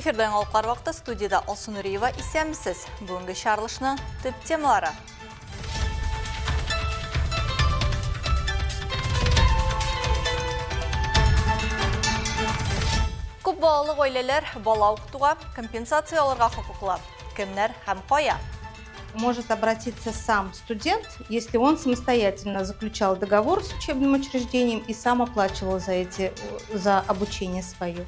Эфирден алқар вақты студияда Алсын Үреева исәмісіз. Бүгінгі шарылышының түп темалары. Көп балалы ғойлелер бала оқытуға, компенсацияларға құқықлы. Кімнер һәм қоя? Может обратиться сам студент, если он самостоятельно заключал договор с учебным учреждением и сам оплачивал за обучение свое.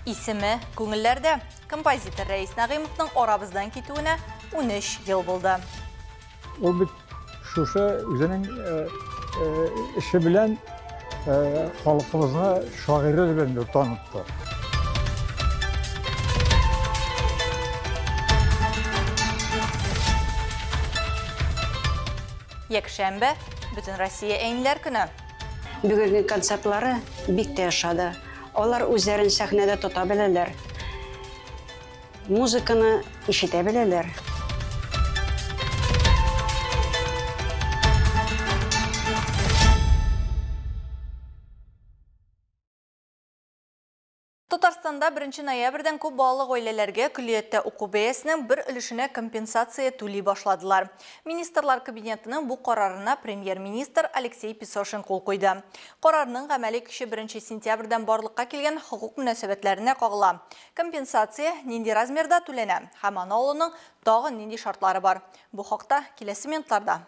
Исімі көңіллерді. Композитор Рәйіс Нағимовтың орабыздан кетуіне 13 ел болды. Ол бит шушы үзенең эше белән халкыбызны шагыйрь белән танытты. Якшәмбе бүтін Россия әйнілер күні. Бүгінгі концертлары бик тә яшады. Олар үзләрен сәхнәдә тота беләләр. Музыканы ишетә беләләр. Татарстанда 1 ноябрьдән күп балалы гаиләләргә күлиятта уку бәясенең бер өлешенә компенсация түли башладылар. Министрлар кабинетының бу карарына премьер-министр Алексей Песошин кул куйды. Карарның гамәли көче 1 сентябрьдән барлыкка килгән хукук мөнәсәбәтләренә кагыла. Компенсация нинди размерда түләнә һәм аның тагын нинди шартлары бар. Бу хакта киләсе минутларда.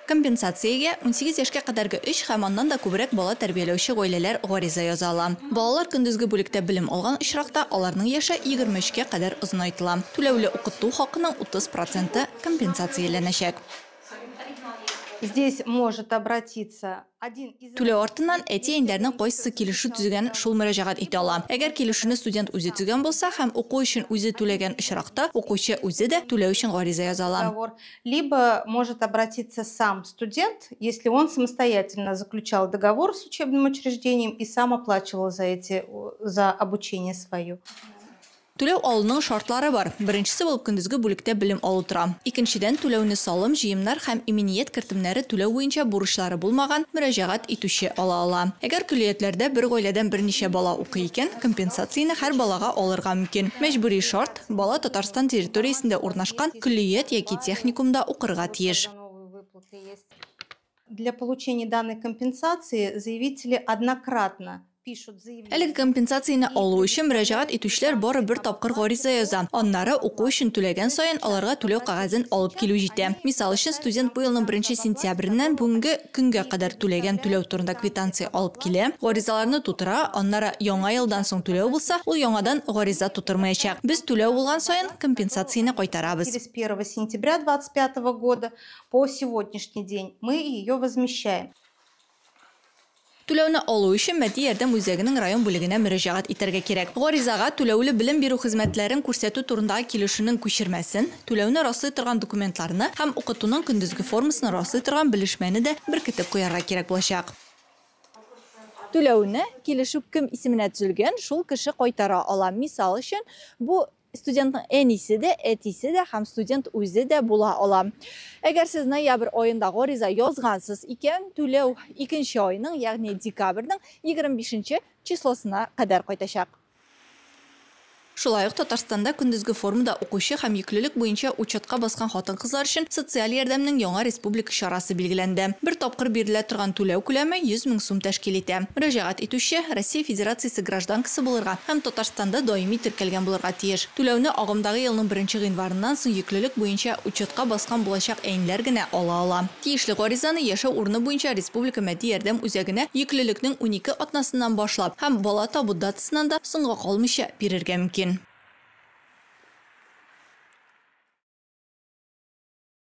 Компенсациягә 18 яшькә кадәрге 3 һәм аннан да күбрәк бала тәрбияләүче гаиләләр гариза яза ала. Балалар көндезге бүлектә белем алган очракта аларның яше 23-кә кадәр озынайтыла. Түләүле укыту хакының 30% компенсацияләнәчәк. Здесь может обратиться один из... Түләү артыннан әти-әниләрнең кайсы килешү төзегән шул мөрәҗәгать итә ала. Әгәр килешүне студент үзе төзегән булса һәм уку өчен үзе түләгән очракта, укучы үзе дә түләү өчен гариза яза ала. Либо может обратиться сам студент, если он самостоятельно заключал договор с учебным учреждением и сам оплачивал за обучение свое. Түләү алуның шартлары бар. Беренчесе булып көндезге бүлектә белем алу тора. Икенчедән түләүне салым, җыемнар һәм иминiyet кертемнәре түләү буенча бурычлары булмаган мөрәҗәгать итүче ала. Әгәр күлиятләрдә бер гаиләдән берничә бала укый икән, компенсацияны һәр балага алырга мөмкин. Мәҗбүри шарт бала Татарстан территориясендә урнашкан күлият яки техникумда укырга тиеш. Для получения данной компенсации заявители однократно пишут заявление. Әлеге компенсацияны алу өчен мөрәҗәгать итүчеләр бары бер тапкыр гариза яза. Аннары уку өчен түләгән саен аларга түләү кәгазен алып килү җитә. Мисал өчен студент бу елның 1 сентябреннән бүгенге көнгә кадәр түләгән түләү турында квитанция алып килә. Гаризаларны тутыра, аннары яңа елдан соң түләү булса, ул яңадан гариза тутырмаячак. Без түләү булган саен компенсацияны кайтарабыз. С 1 сентября 2025 года по сегодняшний день мы ее возмещаем. Түләүне алу өчен матди ярдәм үзәгенең район бүлегенә мөрәҗәгать итәргә кирәк. Гаризага түләүле белем бирү хезмәтләрен күрсәтү турындагы килешүнең күчермәсен, түләүне раслый торган документларны һәм укытуның көндезге формасын раслый торган белешмәне дә беркетеп куярга кирәк булачак. Түләүне килешү кем исеменә төзелгән, шул кеше кайтара ала. Мисал өчен, бу студентның әнисе дә, әтисе дә һәм студент үзе дә була ала. Әгәр сез ноябрь аенда гариза язгансыз икән, түләү 2нче айның, ягъни декабрьнең 25 числосына кадәр кайтачак. Шулай ук Татарстанда көндезге формада укучы һәм йөклелек буенча учетка баскан хатын-кызлар өчен социаль ярдәмнең яңа республика чарасы билгеләнде. Бер тапкыр бирелә торган түләү күләме 100 000 сум тәшкил итә. Мөрәҗәгать итүче Россия Федерациясе гражданкасы булырга һәм Татарстанда даими теркәлгән булырга тиеш. Түләүне агымдагы елның 1 гыйнварыннан соң йөклелек буенча учетка баскан булачак әйниләр генә ала. Тиешле гаризаны яшәү урыны буенча республика матди ярдәм үзәгенә йөклелекнең 12 атнасыннан башлап һәм бала табу датасыннан да соңга калмыйча бирергә мөмкин.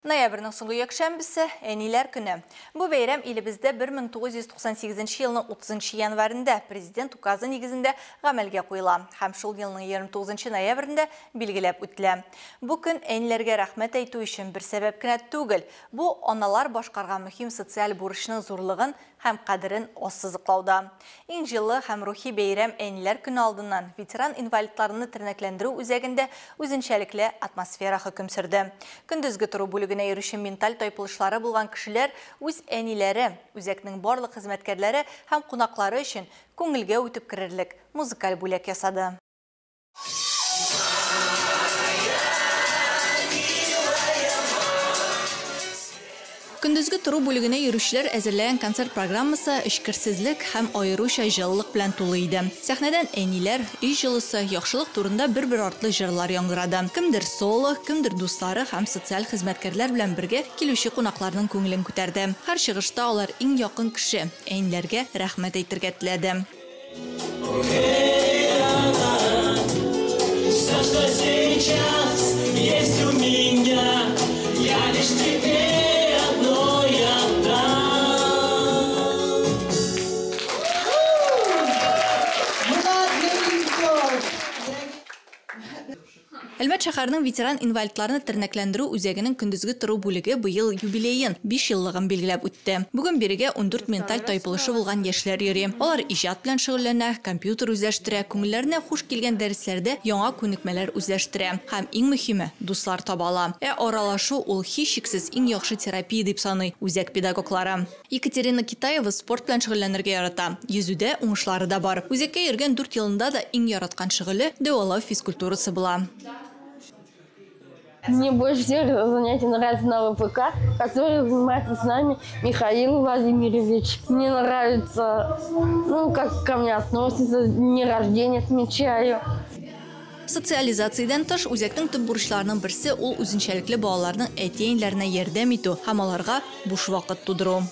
Ноябрьнең соңгы якшәмбесе әниләр көне. Бу бәйрәм илебездә 1998 елның 30 январында президент указы нигезендә гамәлгә куела һәм шул елның 29 ноябрендә билгеләп үтелә. Бу көн әниләргә рәхмәт әйтү өчен бер сәбәп кенә түгел, бу аналар башкарган мөһим социаль бурычның зурлыгын һәм қадірін оссызықлауда. Ең жылы һәм рухи бейрәм әниләр күн алдынан ветеран инвалидларыны тернәкләндерү үзәгендә үзенчәлекле атмосфера хөкем сөрде. Көндезге тору бүлегенә йөрүче менталь тайпылышлары булган кешеләр үз әниләре, үзәкнең барлык хезмәткәрләре һәм кунаклары өчен күңелгә үтеп керерлек музыкаль бүләк ясады. Көндезге тору бүлегенә йөрүчеләр әзерләгән концерт программасы эшкерсезлек һәм аеруча җылылык белән тулы иде. Сәхнәдән әниләр, өй җылысы, яхшылык турында бер-бер артлы җырлар яңгырады. Кемдер соло, кемдер дуслары һәм социаль хезмәткәрләр белән бергә килүче кунакларның күңелен күтәрде. Һәр чыгышта алар иң якын кеше әниләргә рәхмәт әйтергә теләде. Әлмәт шәһәренең ветеран инвалидларны тернәкләндерү үзәгенең көндезге тору бүлеге быел юбилейын 5 еллыгын билгеләп үтте. Бүген бирегә 14 менталь тайпылышы булган яшьләр йөри. Алар иҗат белән шөгыльләнә, компьютер үзләштерә, күңелләренә хуш килгән дәресләрдә яңа күнекмәләр үзләштерә һәм иң мөһиме дуслар таба ала. Аралашу ул һичшиксез иң яхшы терапия дип саный үзәк педагоглары. Екатерина Китаева спорт белән шөгыльләнергә ярата. Йөзүдә уңышлары да бар. Үзәккә йөргән 4 елында да иң яраткан шөгыле дәвалау физкультурасы була. Мне больше всех занятий нравится на ВПК, который занимается с нами Михаил Владимирович. Мне нравится, как ко мне относятся, дни рождения отмечаю. Социализациядән тыш үзәкнең төп бурычларының берсе ул үзенчәлекле балаларның әти-әниләренә ярдәм итү һәм аларга буш вакыт тудыру.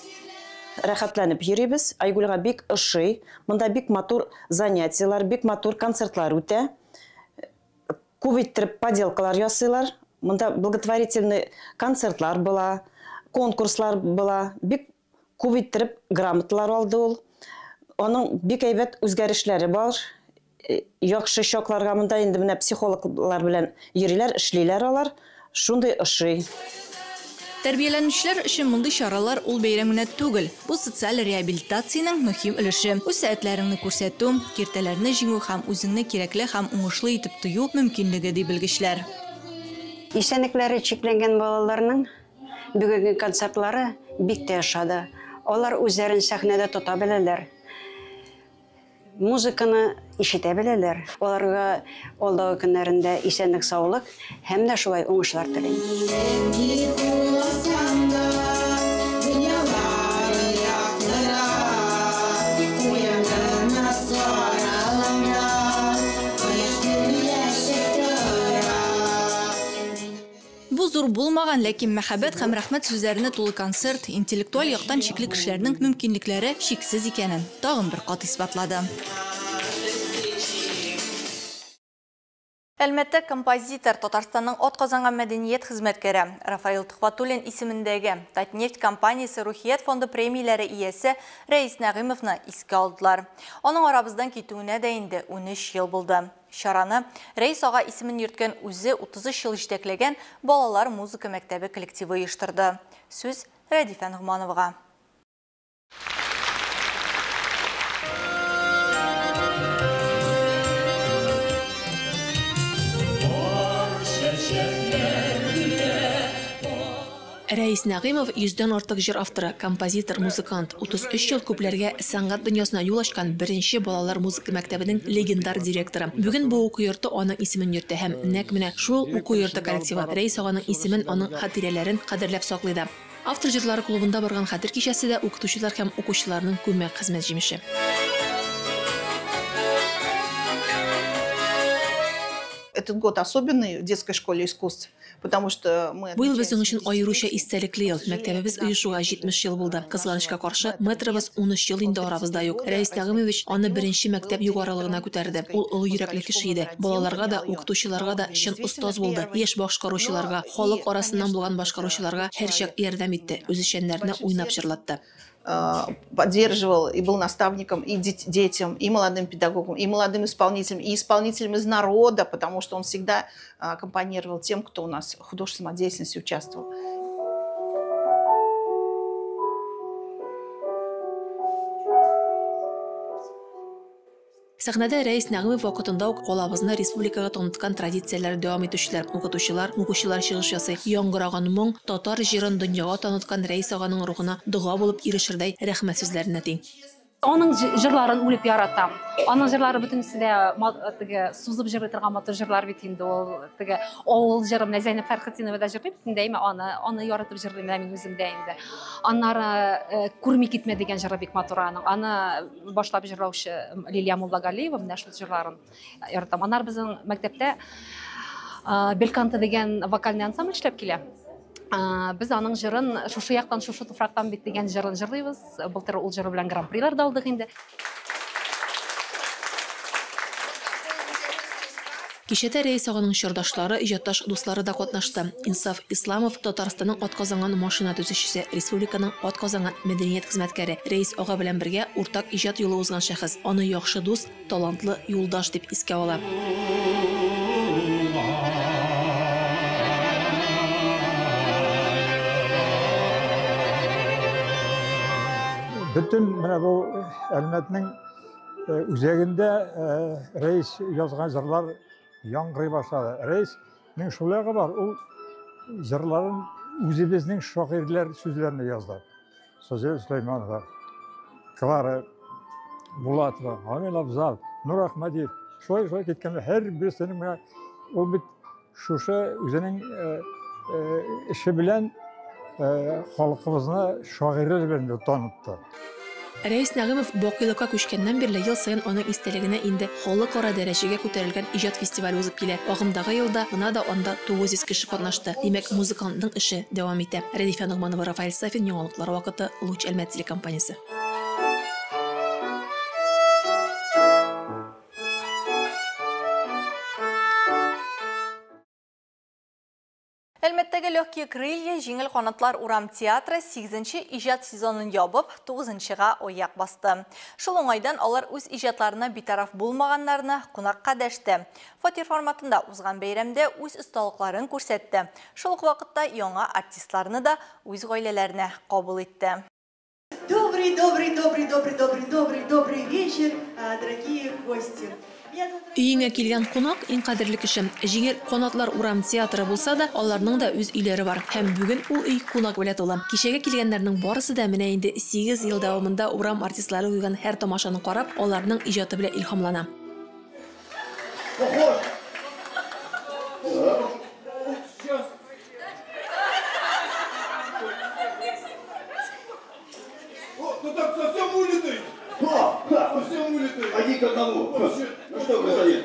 Рәхәтләнеп йөрибез. Айгүлгә бик ошый. Монда бик матур занятиялар, бик матур концертлар үтә. Күп иттереп поделкалар ясыйлар. Монда благотворительный концертлар була, конкурслар була. Бик күп иттереп грамоталар алды ул. Аның бик әйбәт үзгәрешләре бар. Яхшы чакларга монда инде менә психологлар белән йөриләр, эшлиләр алар. Шундый ошый. Тәрбияләнүчеләр өчен мондый чаралар ул бәйрәм генә түгел. Бу социаль реабилитациянең мөһим өлеше. Үз сәятләреңне күрсәтү, киртәләрне җиңү һәм үзеңне кирәкле һәм уңышлы итеп тою мөмкинлеге ди белгечләр. Исәнлекләре чикләнгән балаларның бүгенге концертлары бик тә яшады. Алар үзләрен сәхнәдә тота беләләр. Музыканы ишетә беләләр. Аларга алдагы көннәрендә исәнлек, саулык һәм дә шулай уңышлар телим. Бу зур булмаган, ләкин мәхәббәт һәм рәхмәт сүзләренә тулы концерт интеллектуаль яктан чикле кешеләрнең мөмкинлекләре чиксез икәнен тагын бер кат исбатлады. Әлмәттә композитор Татарстанның атказанган мәдәният хезмәткәре Рафаил Төхвәтуллин исемендәге Татнефть компаниясе Рухият фонды премияләре иясе Рәис Нәгыймовны искә алдылар. Аның арабыздан китүенә дә инде 13 ел булды. Шараны Рәис ага исемен йөрткән үзе 33 ел җитәкләгән балалар музыка мәктәбе коллективы оештырды. Сүз Рәдифә Нугмановага. Рәис Нәгыймов 100-дән артык җыр авторы, композитор, музыкант. 33 ел күпләргә сәнгать дөньясына юл ачкан беренче балалар музыка мәктәбенең легендар директоры. Бүген бу уку йорты аның исемен йөртә һәм нәкъ менә шул уку йорты коллективы Рәис аганың исемен, аның хатирәләрен кадерләп саклый да. Автор җырлары клубында барган хәтер кичәсе дә укытучылар һәм укучыларның күмәк хезмәт җимеше. Этот год особенный в детской школе искусств, потому что мы... Бу ел безнең өчен аеруча истәлекле ел. Мәктәбебез оешуга 70 ел булды. Кызганычка каршы, метрыбыз 13 ел инде арабызда юк. Рәис Нәгыймович аны беренче мәктәп югарылыгына күтәрде. Ул олы йөрәкле кеше иде. Балаларга да, укытучыларга да чын остаз булды. Яшь башкаручыларга, халык арасыннан булган башкаручыларга һәрчак ярдәм итте. Үзешчәннәрне уйнап җырлатты. Поддерживал и был наставником и детям, и молодым педагогам, и молодым исполнителям, и исполнителям из народа, потому что он всегда аккомпанировал тем, кто у нас в художественной самодеятельности участвовал. Сәхнәдә Рәис Нәгъимов вакытында ук калабызны республикага таныткан традицияләр дәвам итүчеләр, укучылар чыгыш ясый. Яңгыраган моң татар җырын дөньяга таныткан Рәис аганың рухына дога булып ирешердәй рәхмәт сүзләренә тиң. Аның җырларын үлеп яратам. Аның җырлары бөтенесе дә сузып җырлый торган матур җырлар бит инде ул. Авыл җыры менә Зәйнәп Фәрхетдинова да җырлый бит инде, аны яратып җырлыйм мин үзем дә инде. Аннары күрми китмә дигән җыры бик матур аның. Аны башлап җырлаучы Лилия Муллагалиева менә шул җырларын яратам. Аннары безнең мәктәптә Белканты дигән вокальный ансамбль эшләп килә. Biz аның җырын шушы яктан, шушы туфрактан бит дигән җырын җырлыйбыз. Былтыр ул җыры белән гран-прилар да алдык инде. Кичәдә Рәис аганың чордашлары, иҗатташ дуслары да катнашты. Инсаф Исламов Татарстанның атказанган машина төзүчесе, республиканың атказанган мәдәният хезмәткәре. Рәис ага белән бергә уртак иҗат юлы узган шәхес. Аны яхшы дус, талантлы юлдаш дип искә ала. Bütün bu Әлмәтнең үзәгендә Рәис язган җырлар яңгырый башлады. Рәиснең шулайгы бар, ул җырларын үзебезнең шагыйрьләр сүзләренә язды. Сазия Сулейманова, Клара Булатова, Амил Абзал, Нур Ахмадиев. Шулай киткән һәр берсенең ул бит шушы үзенең эше белән халкыбызны шагыйрьләр белән танытты. Рәис Нәгъимов бакыйлыкка күчкәннән бирле ел саен аның истәлегенә инде халыкара дәрәҗәгә күтәрелгән иҗат фестивале узып килә. Агымдагы елда гына да анда 900 кеше катнашты. Димәк, музыкантның эше дәвам итә. Рәдифә Нугманова, Рафаэль Сафин, яңалыклар вакыты, Луч Әлмәт телекомпаниясе. Әлмәттәге легкие крылья җиңел канатлар урам театры 8-нче иҗат сезонын ябып, 9-нчыга аяк басты. Шул уңайдан алар үз иҗатларына битараф булмаганнарны кунакка дәште. Фатир форматында узган бәйрәмдә үз осталыкларын күрсәтте. Шул ук вакытта яңа артистларны да үз гаиләләренә кабул итте. Добрый вечер, дорогие гости. Өеңә килгән кунак иң кадерле кеше. Җиңел канатлар урам театры булса да, аларның да үз өйләре бар. Һәм бүген ул өй кунак белән тула. Кичәгә килгәннәрнең барысы да менә инде 8 ел дәвамында урам артистлары куйган һәр тамашаны карап, аларның иҗаты белән илһамлана. Один к одному. Ну что, господин?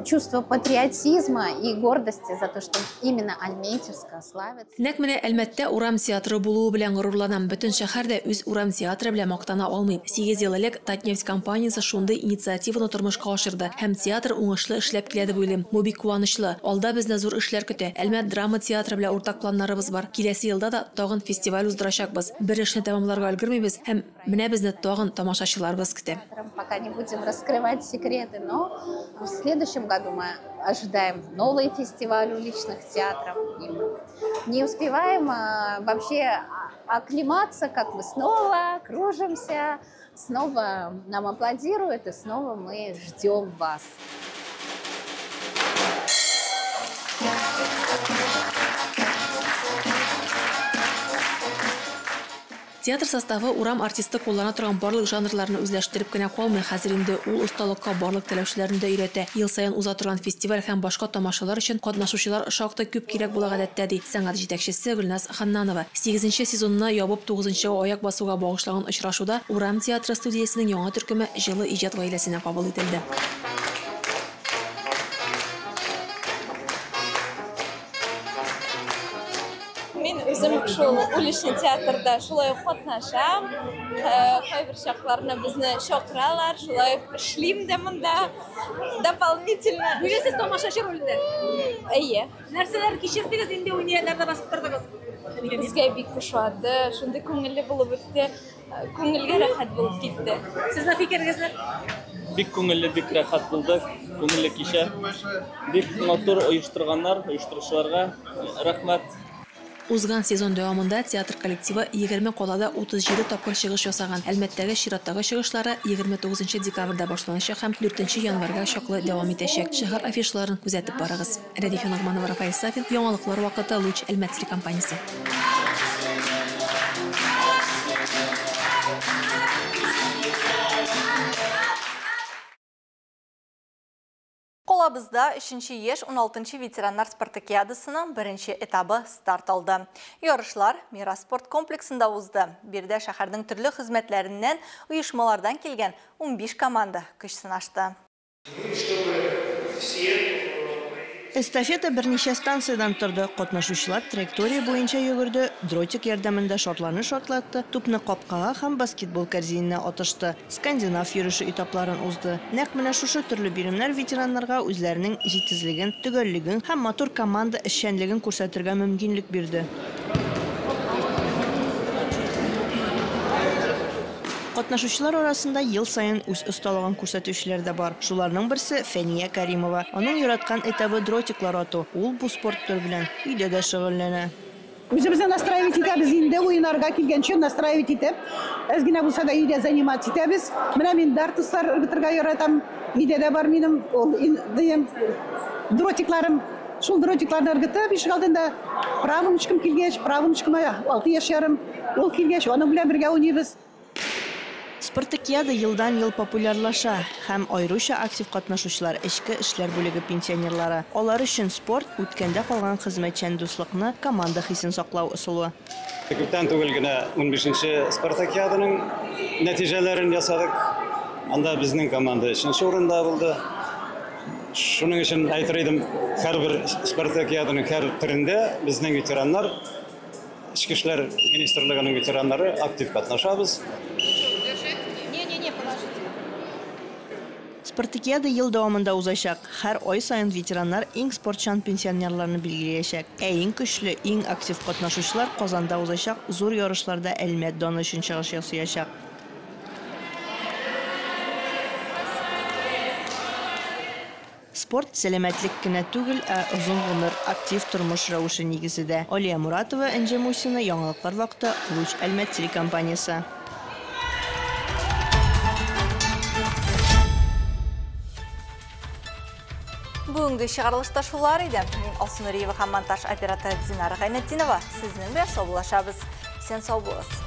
Чувство патриотизма и гордости за то, что именно Альметьевска славится. Нәкъ менә Әлмәттә урам театры булуы белән горурланам. Бөтен шәһәрдә үз урам театры белән мактана алмый. 8 ел элек Татнефть компаниясе шундый инициативаны тормышка ашырды. Һәм театр уңышлы эшләп килә дип уйлыйм. Бу бик куанычлы. Алда безне зур эшләр көтә. Әлмәт драма театры белән уртак планнарыбыз бар. Киләсе елда да тагын фестиваль уздырачакбыз. Бер эшне тәмамларга өлгермибез һәм менә безне тагын тамашачыларыбыз көтә. Пока не будем раскрывать секреты, но в следующем году мы ожидаем новый фестиваль уличных театров. И мы не успеваем вообще оклематься, как мы снова кружимся, снова нам аплодируют, и снова мы ждем вас. Театр составы урам артисты куллана торган барлык жанрларны үзләштереп кенә калмый, хәзер инде ул осталыкка барлык теләүчеләрне дә өйрәтә. Ел саен уза торган фестиваль һәм башка тамашалар өчен катнашучылар шактый күп кирәк була гадәттә, ди сәнгать җитәкчесе Гөлназ Ханнанова. 8-нче сезонны ябып 9-нчыга аяк басуга багышлаган очрашуда урам театры студиясенең яңа төркеме җылы иҗат гаиләсенә кабул ителде. Үзем шул уличный театрда шулай катнашам. Кайбер чакларны безне чакыралар, шулай эшлим дә монда дополнительно. Бүген сез тамашачы ролендә. Әйе. Нәрсәләр кичердегез инде унияларда басып тордыгыз? Безгә бик ошады, шундый күңелле булып үтте, күңелгә рәхәт булып китте. Сезнең фикерегезне? Бик күңелле, бик рәхәт булды, күңелле кичә. Бик матур оештырганнар, оештыручыларга рәхмәт. Узган сезон дәвамында театр коллективы 20 қалада 37 тапкыр чыгыш ясаган. Әлмәттәге чираттагы чыгышлары 29 декабрьдә башланачак һәм 4 январьга чаклы дәвам итәчәк. Шәһәр афишаларын күзәтеп барыгыз. Рәдифә Нагманова, Рафаил Сафин, яңалыклар вакыты Луч Әлмәт телекомпаниясе. Қолабызда 3-ші еш 16-ші ветерандар спартакиадасының бірінші этабы старт алды. Ярышлар Мираспорт комплексында узды. Берді шәһәрдің түрлі хезмәтләреннән ұйышмалардан келген 15 команда көч сынашты. Эстафета берничә станциядан торды. Катнашучылар траектория буенча йөгерде, дротик ярдәмендә шартларны шартлатты, тупны капкага һәм баскетбол корзиненә атышты. Скандинав йөреше этапларын узды. Нәкъ менә шушы төрле биремнәр ветераннарга үзләренең җитезлеген, төгәллеген һәм матур команда эшчәнлеген күрсәтергә мөмкинлек бирде. Катнашучылар арасында ел сайын үз осталыгын күрсәтүчеләр дә бар. Шуларның берсе Фәния Каримова. Аның яраткан этабы дротиклар ату. Ул бу спорт төре белән өйдә дә шөгыльләнә. Үзебезне настраивать итәбез инде, уеннарга килгәнче настраивать итеп, әзгенә булса да өйдә занимать итәбез. Менә мин дартуслар ыргытырга яратам. Өйдә дә бар минем дротикларым. Шул дротикларны ыргытып, ишек алдында правнучкам килгәч, правнучкама 6 яшь ярым, ул килгәч, аның белән бергә уйныйбыз. Спартакиада елдан-ел популярлаша һәм айрыша актив катнашучылар эчке эшләр бүлеге пенсионерлары. Алар өчен спорт үткәндә калган хезмәтчән дуслыкны, команда хисен саклау ысулы. Күптән түгел генә 15-нче Спартакиаданың нәтиҗәләрен ясадык. Анда безнең команда 3нче урында булды. Шуның өчен әйтер идем, һәрбер Спартакиаданың һәр төрендә безнең ветераннар, Ичке эшләр министрлыгының ветераннары актив катнашабыз. Спартакиада ел дәвамында узачак. Һәр ай сайын ветераннар иң спортчан пенсионерларны билгеләячәк. Иң көчле, иң актив катнашучылар Казанда узачак зур ярышларда Әлмәт даны өчен чыгыш ясаячак. Спорт сәламәтлек кенә түгел, озын гомер, актив тормыш рәвеше нигезендә. Алия Муратова, Энҗе Мусина, яңалыклар вакыты, Луч Әлмәт телекомпаниясе. Бүгінгі шығарылышта шулар иде. Мен Алсу Нуриева һәм монтаж операторы Динара Гайнетдинова. Сезнең белән саубуллашабыз. Сен сау булыгыз.